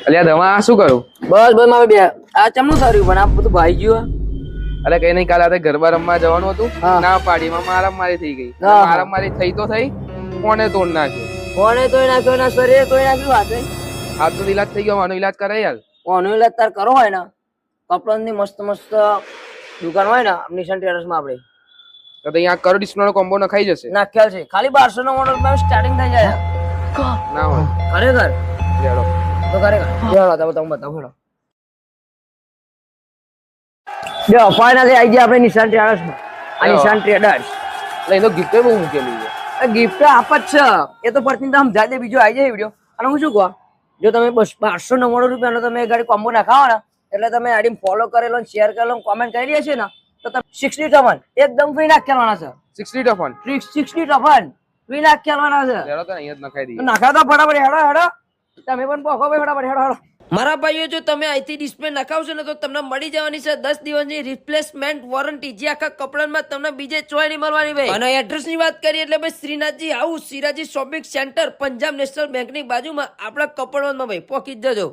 અલ્યા દવા શું કરું? બસ બસ મારે બે આ ચમનું થયું પણ આ બધું ભાઈ ગયું. અરે કઈ નહીં, કાલે રાતે ગરબા રમવા જવાનું હતું, હા. ના પાડીમાં મારામારી થઈ ગઈ. હા. મારામારી થઈ તો થઈ, કોને તોડ નાખ્યો? કોને તોય નાખ્યો એના શરીરે તોય નાખ્યું હાથે. હાથ તો ઈલાજ થઈ ગયો, આનો ઈલાજ કરે યાર. કોનો ઇલાજ તાર કરો હોય ને કપડાની મસ્ત મસ્ત દુકાન હોય ને નિશાન ટેરેસમાં આપણે તો અહીંયા કરોડ ડિસ્પ્લે કોમ્બો નખાઈ જશે. નાખ્યા છે. ખાલી 1299 માં સ્ટાર્ટિંગ થઈ જાય. ના હોય ખરેખર લેડો. તો ખરેખર ચાલો તમે બતાવો હેડો. જો ફાઇનલી આવી ગયા આપણે નિશાન ટેરેસમાં. આ નિશાન ટ્રેડર્સ એટલે એનો ગિફ્ટ બહુ મૂકેલી છે. ગિફ્ટ આપ જ છે એ તો પરથી તમે સમજાય દે. બીજો આવી જાય વિડીયો. અને હું શું કહું, જો તમે 1299 રૂપિયાનો તમે ગાડી કોમ્બો નાખાવો ને એટલે તમે આડી ફોલો કરેલો શેર કરેલો કોમેન્ટ કરી રહ્યા છે ને તો તમે 60 ટફન એકદમ ફ્રી નાખ કરવાના છે. 60 ટફન 60 ટફન ફ્રી નાખ કરવાના છે. લેડો તો અહીંયા જ નખાઈ દઈએ. નાખા તો ફટાફટ હેડો હેડો. તમે પણ પોખો ભાઈ ફટાફટ હેડો હેડો. મારા ભાઈઓ જો તમે અહીંથી ડિસ્પ્લે નખાવશો ને તો તમને મળી જવાની છે 10 દિવસની રિપ્લેસમેન્ટ વોરંટી, જે આખા કપડામાં તમને બીજે ચોય નહીં મળવાની ભાઈ. અને એડ્રેસ ની વાત કરીએ એટલે ભાઈ Shrinathji house, Shiraji shopping centre, Punjab National Bank ની બાજુમાં આપણા કપડવંજમાં ભાઈ પોકી જ જજો.